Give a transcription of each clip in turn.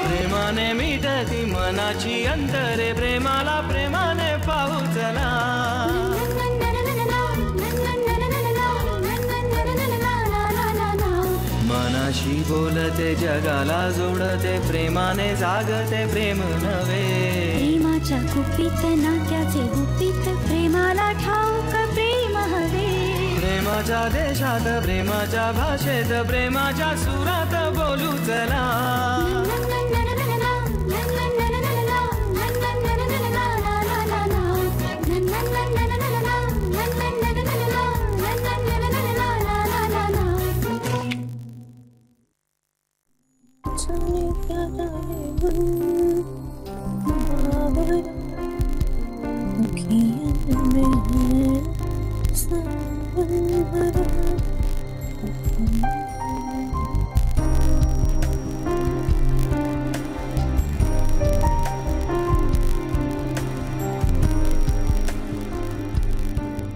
प्रेमाने मिटती मनाची अंतरे प्रेमाला प्रेमाने पाहू चला मनाशी बोलते जगाला जोडते प्रेमाने जागते प्रेम नवे प्रेमाच्या गुपित नात्याचे गुपित प्रेमाला ठाऊक प्रेम हवे प्रेमाच्या देशात प्रेमाच्या भाषेत प्रेमाच्या सुरात बोलू चला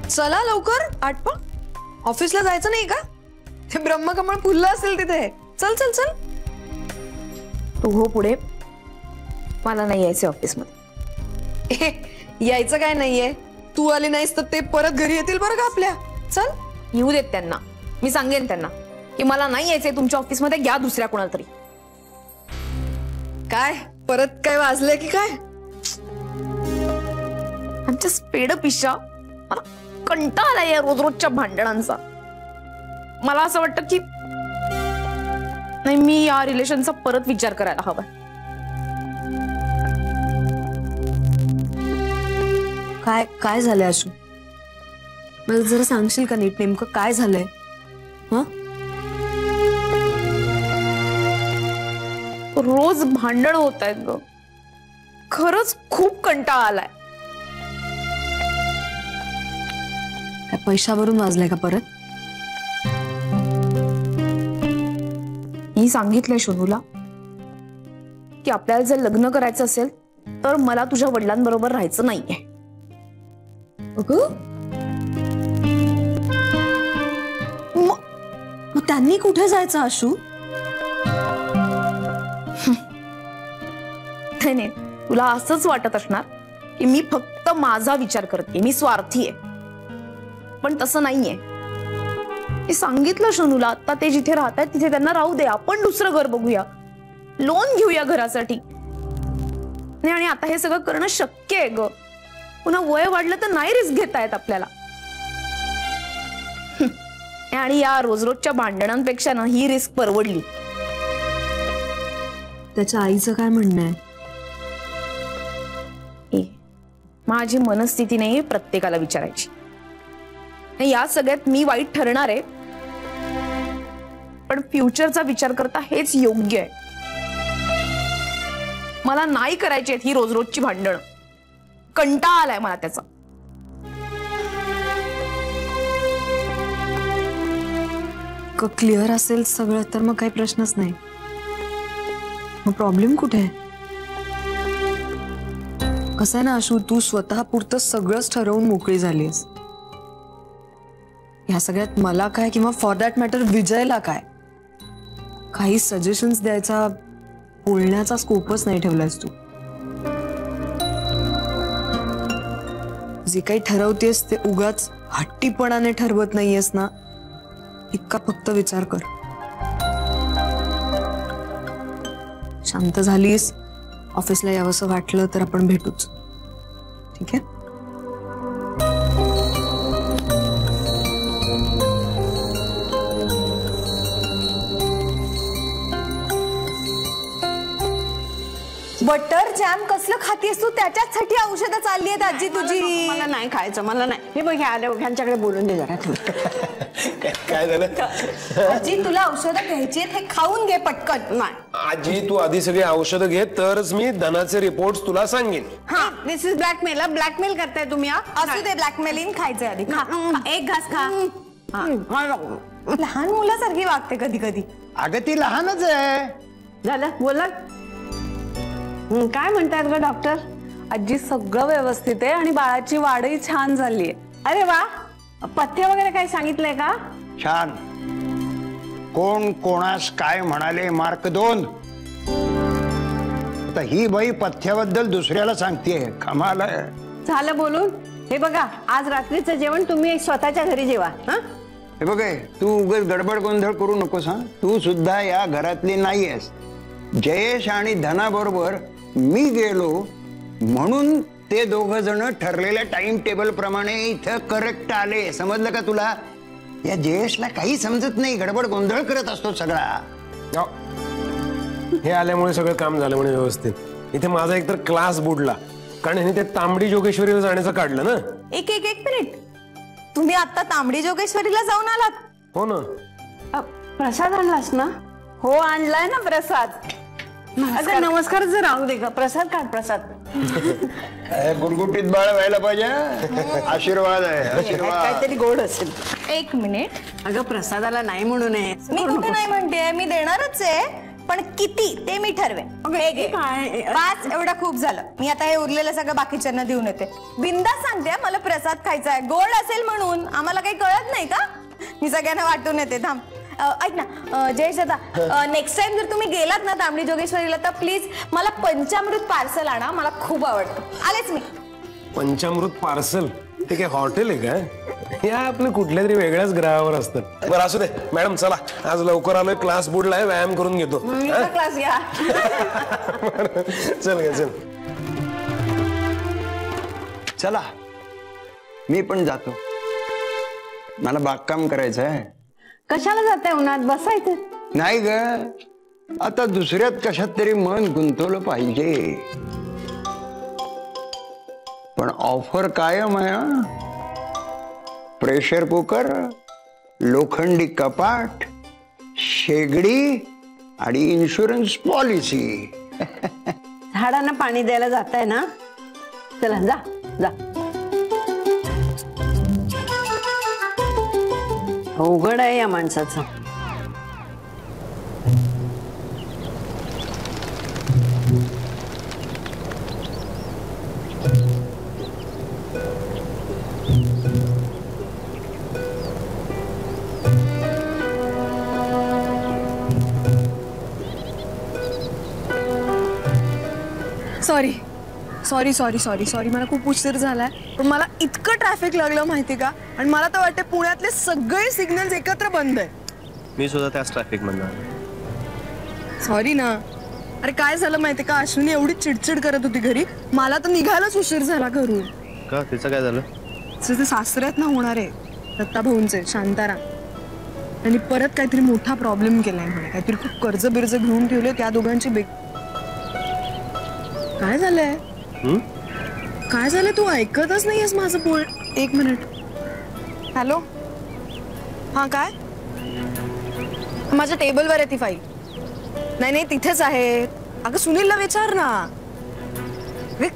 चला लवकर आटपा ऑफिसला जायचं नाही का ते ब्रह्मकमळ फुललं असेल तिथे चल चल चल तू हो पुढे मला नाही यायचं ऑफिस मध्ये यायचं काय नाहीये तू आली नाहीस तर ते परत घरी येतील बरं का आपल्या चल येऊ देत त्यांना मी सांगेन त्यांना की मला नाही यायचंय तुमच्या ऑफिस मध्ये घ्या दुसऱ्या कोणाला तरी काय परत काय वाजलंय की काय आमच्या स्पेड पिशा मला कंटाळा आलाय या रोज रोजच्या भांडणांचा मला असं वाटतं की नाही मी या रिलेशनचा परत विचार करायला हवा काय काय झालंय आशू मला जरा सांगशील का नीट नेमकं काय झालंय हं रोज भांडण होत आहेत ग खरंच खूप कंटाळा आलाय काय पैशावरून वाजलंय का परत मी सांगितलंय शोनूला की आपल्याला जर लग्न करायचं असेल तर मला तुझ्या वडिलांबरोबर राहायचं नाहीये मग त्यांनी कुठे जायचं आशू नाही तुला असंच वाटत असणार की मी फक्त माझा विचार करते मी स्वार्थी आहे पण तसं नाहीये मी सांगितलं शोनूला आता ते जिथे राहतात तिथे त्यांना राहू दे आपण दुसरं घर बघूया लोन घेऊया घरासाठी आणि आता हे सगळं करणं शक्य आहे ग पुन्हा वय वाढलं तर नाही रिस्क घेता येत आपल्याला आणि या रोज रोजच्या भांडणांपेक्षा ना ही रिस्क परवडली त्याच्या आईचं काय म्हणणं आहे माझी मनस्थिती नाही प्रत्येकाला विचारायची नाही या सगळ्यात मी वाईट ठरणार आहे पण फ्युचरचा विचार करता हेच योग्य आहे मला नाही करायची ही रोज रोजची भांडण कंटाळा आलाय मला त्याचा क्लिअर असेल सगळं तर मग काही प्रश्नच नाही मग प्रॉब्लेम कुठे आहे कसं आहे ना आशू तू स्वतः पुरतं सगळंच ठरवून मोकळी झालीस ह्या सगळ्यात मला काय किंवा फॉर दॅट मॅटर विजयला काय काही सजेशन्स द्यायचा बोलण्याचा स्कोपच नाही ठेवलास तू जे काही ठरवतेस ते उगाच हट्टीपणाने ठरवत नाहीयेस ना इतका फक्त विचार कर शांत झालीस ऑफिसला यावंसं वाटलं तर आपण भेटूच ठीक आहे बटर जॅम कसलं खातीस तू त्याच्यासाठी औषधं चालली आहेत आजी तुझी मला नाही खायचं मला नाही हे बघ ह्यांच्याकडे बोलून दे जरा काय झालं आजी तुला औषधं घ्यायची आहेत हे खाऊन घे पटकन नाही आजी तू आधी सगळी औषधं घे तरच मी धनाचे रिपोर्ट्स तुला सांगेन हा दिस इज ब्लॅकमेल ब्लॅकमेल करताय तुम्ही असू दे ब्लॅकमेलिंग खायचंय आधी खा एक घास खा हा लहान मुलासारखी वागते कधी कधी अगं ती लहानच आहे. झालं बोला. काय म्हणतायत ग डॉक्टर? आजी सगळं व्यवस्थित आहे आणि बाळाची वाढही छान झालीये. अरे वा, पथ्य वगैरे काही सांगितलंय का? छान. कोण कोणास काय म्हणाले मार्क 2. आता ही बाई पथ्याबद्दल दुसऱ्याला सांगतेय. कमाल आहे. झालं बोलून. हे बघा, आज रात्रीचं जेवण तुम्ही स्वतःच्या घरी जेवा. हा, हे बघ, तू उगाच गडबड गोंधळ करू नकोस. हा, तू सुद्धा या घरातली नाहीयेस. जयेश आणि धना बरोबर मी गेलो म्हणून ते दोघ जण ठरलेल्या टाइम टेबल प्रमाणे इथं करेक्ट आले. समजलं का तुला? या जयेशला काही समजत नाही, गडबड गोंधळ करत असतो सगळा. हे आल्यामुळे सगळं काम झालं म्हणे व्यवस्थित. इथे माझा एकतर क्लास बुडला कारण ह्याने ते तांबडी जोगेश्वरीला जाण्याचं काढलं ना. एक मिनिट, तुम्ही आता तांबडी जोगेश्वरीला जाऊन आलात? हो ना. प्रसाद आणलास ना? हो, आणलाय ना प्रसाद. अगं नमस्कार जर राहू दे ग. प्रसाद काढ. प्रसाद गुटगुटीत बाळ व्हायला पाहिजे. आशीर्वाद आहे, आशीर्वाद. काहीतरी गोड असेल. एक मिनिट. अगं प्रसादाला नाही म्हणू नये. मी कुठे नाही म्हणते, मी देणारच आहे, पण किती ते मी ठरवेन. काय? 5 एवढं खूप झालं. मी आता हे उरलेलं सगळं बाकीच्यांना देऊन येते. बिंदास सांगते, मला प्रसाद खायचा आहे. गोड असेल म्हणून आम्हाला काही कळत नाही का? मी सगळ्यांना वाटून येते. थांब, ऐक ना जयेश दादा, नेक्स्ट टाइम जर तुम्ही गेलात ना तांबडी जोगेश्वरीला तर प्लीज मला पंचामृत पार्सल आणा. मला खूप आवडतं. आलेच मी. पंचामृत पार्सल? ते काय हॉटेल आहे का? या आपलं कुठल्या तरी वेगळ्याच ग्रहावर असतं. बरं असू दे मॅडम, चला आज लवकर आलोय. क्लास बुडलाय, व्यायाम करून घेतो. क्लास घ्या. चल गे चल. चला मी पण जातो. मला बागकाम करायचं आहे. कशाला जाताय उन्हात? बसायचं. नाही ग, आता दुसऱ्यात कशात तरी मन गुंतवलं पाहिजे. पण ऑफर कायम आहे. प्रेशर कुकर, लोखंडी कपाट, शेगडी आणि इन्शुरन्स पॉलिसी. झाडांना पाणी द्यायला जाताय ना? चला जा जा. अवघड आहे या माणसाचं. सॉरी मला खूप उशीर झालाय. पण मला इतकं ट्रॅफिक लागलं माहिती का? आणि मला तर वाटतं पुण्यातले सगळे सिग्नल्स एकत्र बंद आहे. मी सुद्धा त्याच ट्रॅफिक मधला. सॉरी ना. अरे काय झालं माहिती का, अश्विनी एवढी चिडचिड करत होती घरी, मला तर निघायलाच उशीर झाला घरून. का? तिचं काय झालं? ते सासऱ्यात ना होणार आहे दत्ता भाऊंचे, शांताराम. आणि परत काहीतरी मोठा प्रॉब्लेम केलाय म्हणे. काहीतरी खूप कर्ज बिर्ज घेऊन ठेवले त्या दोघांची. काय झालंय? काय झालं? तू ऐकतच नाहीयेस माझं बोल. एक मिनिट. हॅलो. हा काय? माझ्या टेबलवर आहे ती फाईल. नाही तिथेच आहे. अगं सुनीलला विचार ना.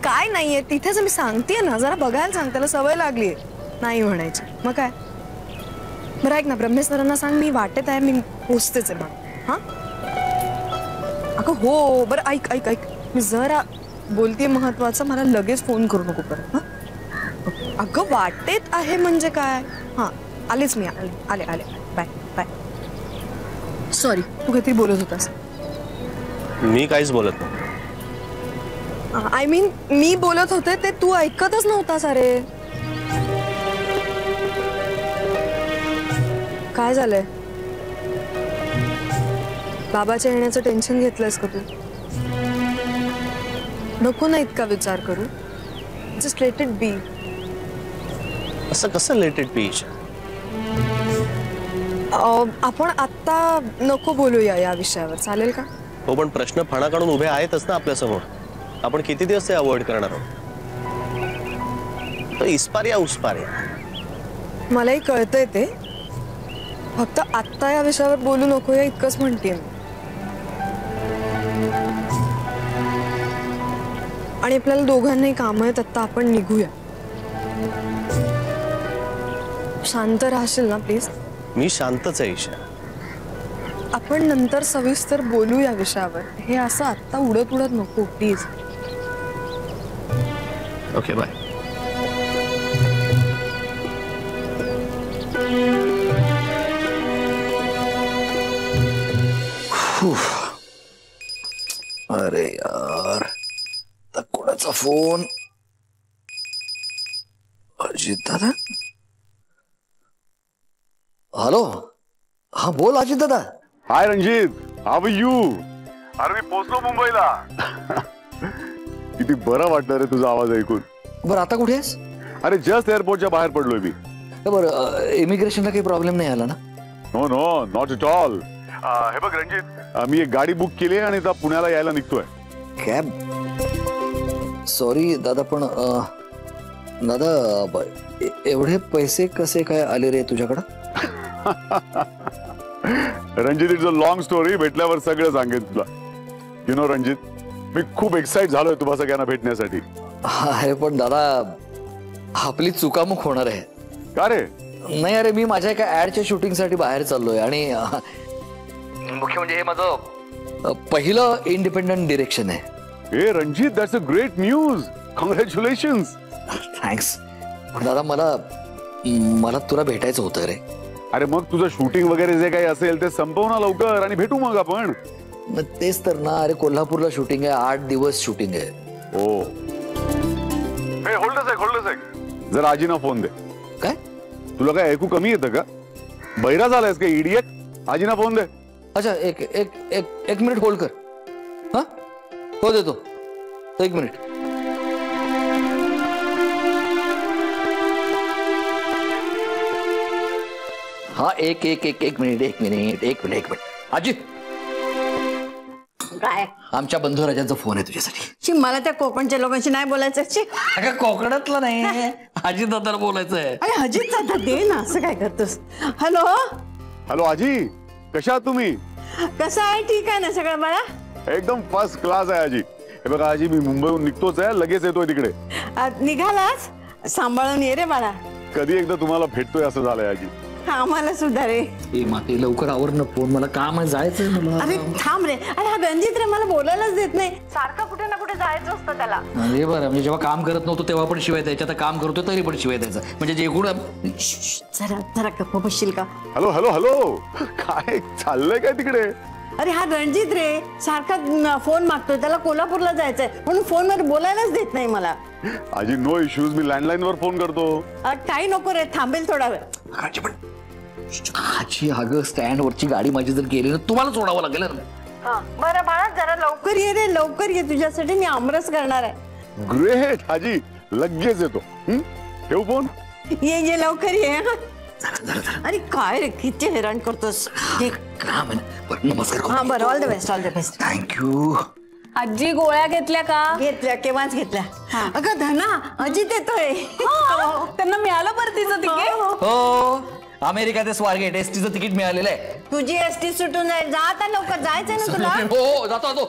काय नाहीये तिथेच, मी सांगतेय ना. जरा बघायला सांग, त्याला सवय लागली नाही म्हणायची. मग काय? बरं ऐक ना, ब्रह्मेश्वरांना सांग मी वाटेत आहे, मी पोचतेच आहे मग. हा अगं हो. बरं ऐक मी जरा बोलतेय महत्वाचं, मला लगेच फोन करू नको परत. अगं वाटेत आहे म्हणजे काय? हा आलेच मी. आले बाय बाय. सॉरी, तू काहीतरी बोलत होतास. मी काहीच बोलत नाही. आय मीन मी बोलत होते ते तू ऐकतच नव्हतास. अरे काय झालंय? बाबाच्या येण्याचं टेन्शन घेतलंयस का तू? नको ना इतका विचार करू. Just let it be. असं कसं लेट इट बी? आपण आता नको बोलूया या विषयावर, चालेल का? हो, पण प्रश्न फणा काढून उभे आहेतच ना आपल्या समोर. आपण किती दिवस ते अवॉइड करणार आहोत? इस्पार या उस्पार या. मलाही कळतंय ते. फक्त आत्ता या विषयावर बोलू नको या इतकंच म्हणते. आणि आपल्याला दोघांनाही काम आहेत आता, आपण निघूया. शांत राहशील ना प्लीज? मी शांतच आहे ईशा. आपण नंतर सविस्तर बोलू या विषयावर. हे असं आत्ता उडत उडत नको प्लीज. Okay bye. अरे यार, आता कोणाचा फोन? अजित दादा. हॅलो. हा बोल अजित दादा. हाय रंजित, हाव यू? अरे मी पोहोचलो मुंबईला. किती बरं वाटलं रे तुझा आवाज ऐकून. बरं आता कुठे आहेस? अरे जस्ट एअरपोर्टच्या बाहेर पडलोय मी. बरं इमिग्रेशनला काही प्रॉब्लेम नाही आला ना? No no, not at all. हे बघ रंजित, मी एक गाडी बुक केली आणि आता पुण्याला यायला निघतोय. कॅब? सॉरी दादा, पण दादा एवढे पैसे कसे काय आले रे तुझ्याकडं? Ranjit, it's a long story. भेटल्यावर सगळं सांगेन तुला. यु नो रंजित, मी खूप एक्साइट झालोय तुम्हा सगळ्यांना भेटण्यासाठी. अरे पण दादा, आपली चुकामुक होणार आहे. का रे? नाही अरे, मी माझ्या एका ऍडच्या शूटिंग साठी बाहेर चाललोय आणि मुख्य म्हणजे हे माझं पहिलं इंडिपेंडंट डिरेक्शन आहे. ए Ranjit, that's a great news. Congratulations. Thanks. पण दादा मला तुला भेटायचं होतं रे. अरे मग तुझं शूटिंग वगैरे जे काही असेल ते संपव ना लवकर आणि भेटू मग आपण. तेच तर ना. अरे कोल्हापूरला शूटिंग आहे, 8 दिवस शूटिंग आहे. हो. हे होल्ड अ सेक. जरा आजीना फोन दे. काय? तुला काय ऐकू कमी येतं का? बहिरा झालायस का इडियट? आजीना फोन दे. अच्छा, एक मिनिट होल्ड कर. हा हो देतो. 1 मिनिट. हा एक मिनिट. आजी, काय? आमच्या बंधू राजांचा फोन आहे तुझ्यासाठी. मला त्या कोकणच्या लोकांशी नाही बोलायचं. अगं कोकणातला नाही, अजित दादाला बोलायचं आहे. अरे अजित दादा दे ना, असं काय करतोस? हॅलो. हॅलो आजी, कशा आहात तुम्ही? कसं आहे? ठीक आहे ना सगळं बाळा? एकदम फर्स्ट क्लास आहे आजी. हे बघा आजी, मी मुंबईहून निघतोच आहे, लगेच येतोय तिकडे. निघालास? सांभाळून ये रे बाळा. कधी एकदा तुम्हाला भेटतोय असं झालंय आजी. आम्हाला सुद्धा रे. माते लवकर आवर ना, फोन मला काम आहे, जायचंय मला. अरे थांब रे. अरे हा रणजित रे मला बोलायलाच देत नाही. सारखं कुठे ना कुठे जायचं असतं त्याला. अरे बरं, म्हणजे जेव्हा काम करत नव्हतो तेव्हा पण शिवाय द्यायचं, आता काम करतोय तरी पण शिवाय द्यायचं. म्हणजे जे एकूण जरा गप्प बसशील का? हॅलो हॅलो हॅलो, काय चाललंय काय तिकडे? अरे हा रणजित रे सारखा फोन मागतोय. त्याला कोल्हापूरला जायचंय म्हणून फोनवर बोलायलाच देत नाही मला. आजी नो इश्यूज, मी लँडलाईन वर फोन करतो. काही नको रे, थांबेल थोडा वेळ. आजी अगं, स्टँड वरची गाडी माझी जर गेली ना, तुम्हाला सोडावं लागेल. बरं बाळा, जरा लवकर ये रे, लवकर ये. तुझ्यासाठी मी आमरस करणार आहे. ग्रेट आजी, लगेच येतो. ठेवू फोन. ये लवकर ये. अरे काय रे, किती हैराण करतोस. नमस्कार. हा बरं, all the best. All the best. Thank you. आजी गोळ्या घेतल्या का? घेतल्या, केव्हाच घेतल्या. अगं धना, अजित येतोय. त्यांना मिळालं परतीचं तिकीट? हो, अमेरिका स्वारगेट एसटीचं तिकीट मिळालेलं आहे. तुझी एसटी सुटून जाईल. जा आता लवकर, जायचंय ना तुला. हो जातो.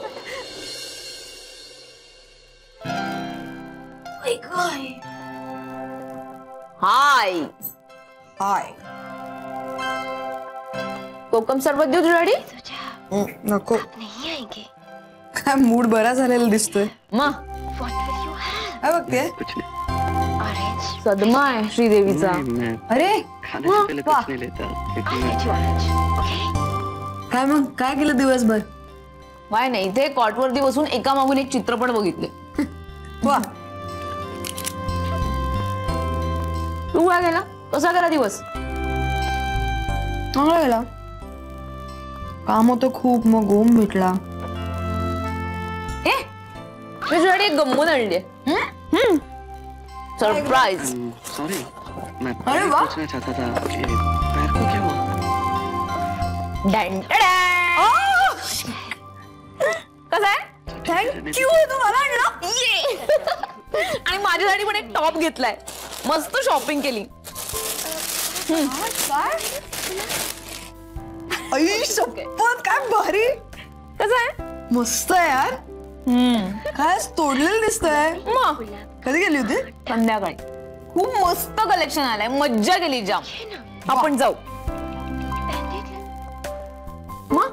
हाय हाय. कोकम सरबत देऊ तुझ्यासाठी? नको. काय मूड बरा झालेला दिसतोय. मग काय बघते? सदमा आहे श्रीदेवीचा. अरे काय मग, काय केलं दिवसभर? काय नाही, इथे कॉटवरती बसून एका मागून एक चित्रपट बघितले. वा. तू काय केला? कसा गेला दिवस? चांगला गेला. काम होतं खूप, मग ओम भेटला. मी तुझ्यासाठी एक गंमत आणली आहे. सरप्राईज. अरे वा. कसं आहे? थँक्यू, तुम्हाला आणलं. आणि माझ्यासाठी पण एक टॉप घेतलाय. मस्त शॉपिंग केली. आई शपथ, काय भारी. कसं आहे? मस्त आहे यार. काय तोडलेलं दिसतंय. मग कधी गेली होती? संध्याकाळी. खूप मस्त कलेक्शन आलंय, मज्जा केली जाम. आपण जाऊ. मग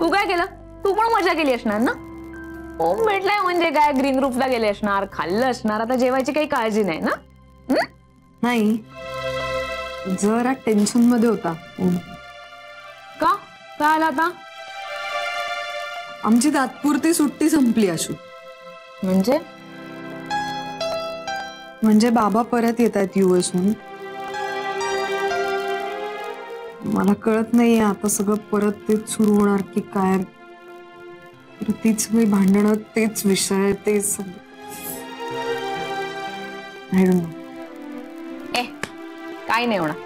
तू काय केलं? तू पण मजा केली असणार ना? ओम भेटलाय म्हणजे काय, ग्रीन रूफला गेले असणार, खाल्लं असणार, आता जेवायची काही काळजी नाही ना? नाही, जरा टेन्शन मध्ये होता. का? काय आला आता? आमची तात्पुरती सुट्टी संपली आशू. म्हणजे बाबा परत येत आहेत US हून. मला कळत नाहीये आता सगळं परत तेच सुरू होणार की काय. तीच मी भांडणं, तेच विषय, तेच सगळं. काही नाही होणार,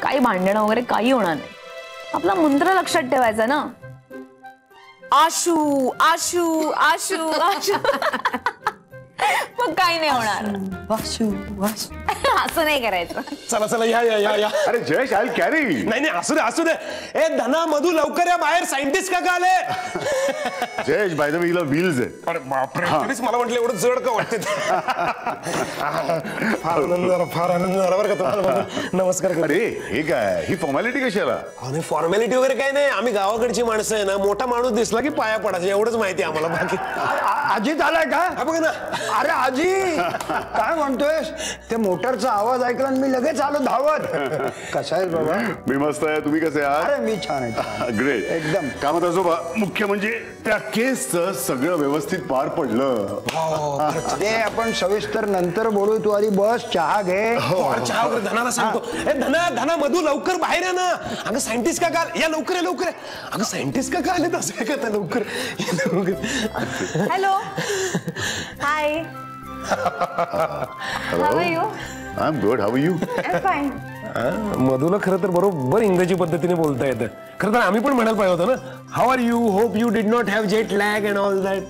काही भांडणं वगैरे काही होणार नाही. आपला मंत्र लक्षात ठेवायचा ना, आशू आशू आशू आशू. मग काही नाही होणार. वाशू वाशू असं नाही करायचं. चला चला या या या या. अरे जयेश आय कॅरी. नाही नाही असू दे असू दे. ए धना मधू लवकर या बाहेर, सायंटिस्ट का आले? जयेश बाय द वे हिला व्हील्स आहे. अरे बापरे, तरीच मला म्हटलं एवढं जड का वाटते. फार आनंद झाला, फार आनंद झाला बरं का तुम्हाला. नमस्कार. अरे हे काय, ही फॉर्मॅलिटी कशाला? अरे फॉर्मॅलिटी वगैरे काय नाही, आम्ही गावाकडची माणसं आहे ना, मोठा माणूस दिसला की पाया पडायचं एवढंच माहिती आम्हाला. बाकी अजित आलाय का? बघ ना. अरे आजी काय म्हणतोयस? ते मोटरचा आवाज ऐकला आणि मी लगेच आलो धावत. कसा आहे बाबा? मी मस्त आहे, तुम्ही कसे आहात? अरे मी छान आहे. ग्रेट. एकदम. कामात आजोबा, मुख्य म्हणजे त्या केसचं सगळं व्यवस्थित पार पडलं. ते आपण सविस्तर नंतर बोलू. तू आधी बस, चहा घे. चहा वगैरे धनाला सांगतो. ए धना धना मधू लवकर बाहेर आहे ना. अगं सायंटिस्ट का काल या, लवकर लवकर. अगं सायंटिस्ट का आले तसं काय का? लवकर. Hello, hi, how are you? I am good, how are you? I am fine. मधूला खरं तर बरोबर इंग्रजी पद्धतीने बोलता येतं. खरं तर आम्ही पण म्हणायला पाहिजे होतं ना, how are you, hope you did not have jet lag and all that.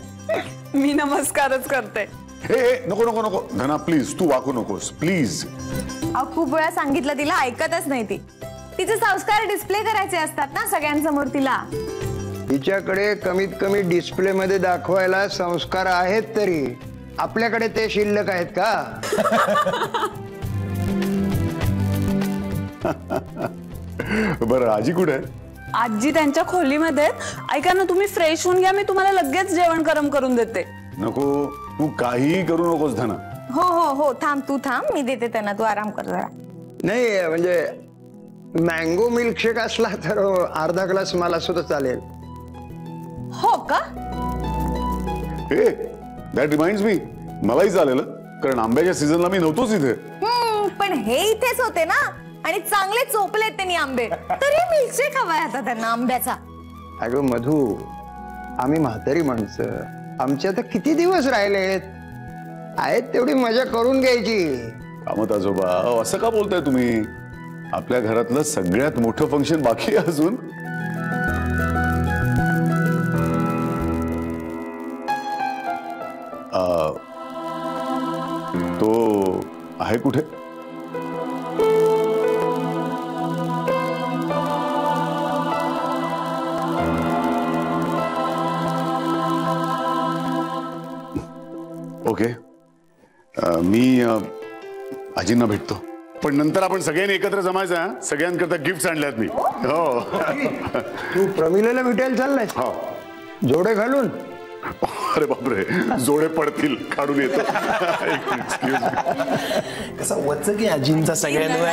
मी नमस्कारच करते. हे नको नको नको धना, प्लीज तू वाकू नकोस प्लीज. खूप वेळा सांगितलं, तिला ऐकतच नाही. तिचे संस्कार डिस्प्ले करायचे असतात ना सगळ्यांसमोर. तिच्याकडे कमीत कमी डिस्प्ले मध्ये दाखवायला संस्कार आहेत, तरी आपल्याकडे ते शिल्लक आहेत का? बरं आजी कुठे आहे? आजी त्यांच्या खोलीमध्ये. ऐका ना, तुम्ही फ्रेश होऊन घ्या, मी तुम्हाला लगेच जेवण गरम करून देते. नको, तू काहीही करू नकोस धना. हो हो हो, थांब, तू थांब, मी देते त्यांना, तू आराम कर जरा. नाही म्हणजे मँगो मिल्कशेक असला तर अर्धा ग्लास मला सुद्धा चालेल. हो का? हे दॅट रिमाइंड्स मी, मलाही चालेल, कारण आंब्याच्या सीझनला मी नव्हतोच इथे. पण हे इथेच होते ना, आणि चांगले चोपलेत त्यांनी आंबे, तरी मिल्कशेक हवाय आता त्यांना आंब्याचा. अगं मधू, आम्ही म्हातारी माणसं, आमचे आता किती दिवस राहिलेत, आहेत तेवढी मजा करून घ्यायची. कामत आजोबा, असं का बोलताय तुम्ही? आपल्या घरातलं सगळ्यात मोठं फंक्शन बाकी आहे अजून. तो आहे कुठे? ओके, मी आजींना भेटतो, पण नंतर आपण सगळ्यांनी एकत्र जमायचं. सगळ्यांकरता गिफ्ट आणल्यात मी. हो. तू प्रमिलेला भेटायला चाललाय? हो. जोडे घालून? अरे बापरे, जोडे पडतील, काढून येतो. कसा वच की आजींचा सगळ्यांवर.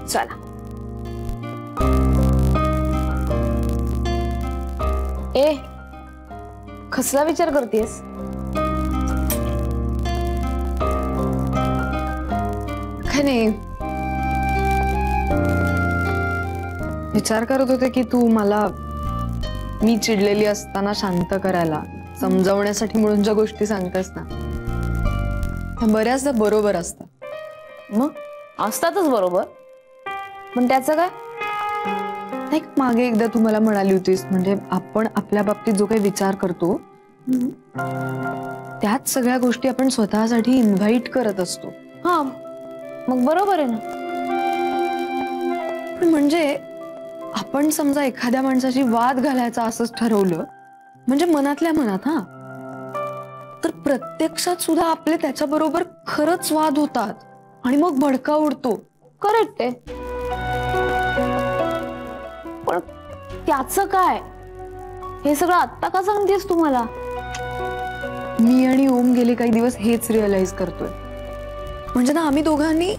चला. ए, कसला विचार करतेस? काय नाही, विचार करत होते की तू मला मी चिडलेली असताना शांत करायला, समजावण्यासाठी म्हणून ज्या गोष्टी सांगतेस ना, त्या बऱ्याचदा बरोबर असतात. मग असतातच बरोबर, पण त्याचं काय? नाही, मागे एकदा तू मला म्हणाली होतीस, म्हणजे आपण आपल्या बाबतीत जो काही विचार करतो त्याच सगळ्या गोष्टी आपण स्वतःसाठी इन्व्हाइट करत असतो. हा, मग बरोबर आहे ना. म्हणजे आपण समजा एखाद्या माणसाची वाद घालायचा असंच ठरवलं, म्हणजे मनातल्या मनात, हा, तर प्रत्यक्षात सुद्धा आपले त्याच्याबरोबर खरंच वाद होतात आणि मग भडका उडतो. करेक्ट आहे, पण त्याचं काय? हे सगळं आत्ता का सांगतेस तुम्हाला? मी आणि ओम गेले काही दिवस हेच रिअलाइज करतोय. म्हणजे ना, आम्ही दोघांनी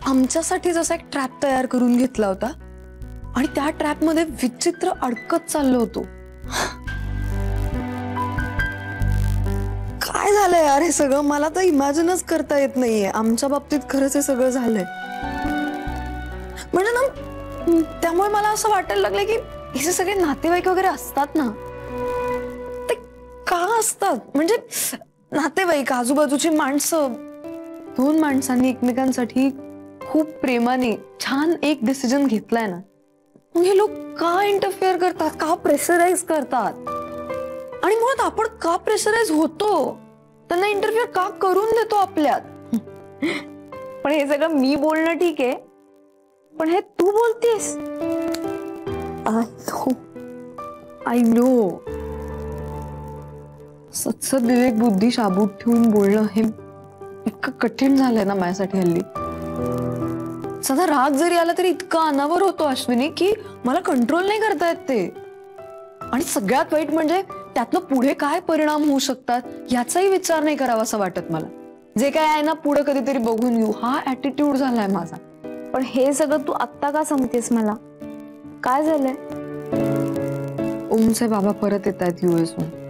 आमच्यासाठी जसा एक ट्रॅप तयार करून घेतला होता आणि त्या ट्रॅप मध्ये विचित्र अडकत चाललो होतो. काय झालंय यार हे सगळं? मला तर इमॅजिनच करता येत नाहीये. आमच्या बाबतीत खरंच हे सगळं झालंय. म्हणजे ना, त्यामुळे मला असं वाटायला लागलं की हे जे सगळे नातेवाईक वगैरे असतात ना, ते का असतात? म्हणजे नातेवाईक, आजूबाजूची माणसं, दोन माणसांनी एकमेकांसाठी खूप प्रेमाने छान एक डिसिजन घेतलाय ना, मग हे लोक का इंटरफेअर करतात, का प्रेशराईज करतात? आणि मुळात आपण का प्रेशराईज होतो? त्यांना इंटरफेअर का करून देतो आपल्यात? पण हे सगळं मी बोलणं ठीक आहे, पण हे तू बोलतेस. I know. सत्सद विवेक बुद्धी शाबूत ठेवून बोलणं हे इतकं कठीण झालंय ना माझ्यासाठी हल्ली. साधा राग जरी आला तरी इतका अनावर होतो अश्विनी की मला कंट्रोल नाही करता येत ते. आणि सगळ्यात वाईट म्हणजे त्यातनं पुढे काय परिणाम होऊ शकतात याचाही विचार नाही करावा असं वाटत मला. जे काय आहे ना, पुढे कधीतरी बघून येऊ, हा ऍटिट्यूड झालाय माझा. पण हे सगळं तू आत्ता का सांगतेस मला? काय झालंय? ओमचे बाबा परत येत आहेत US हून.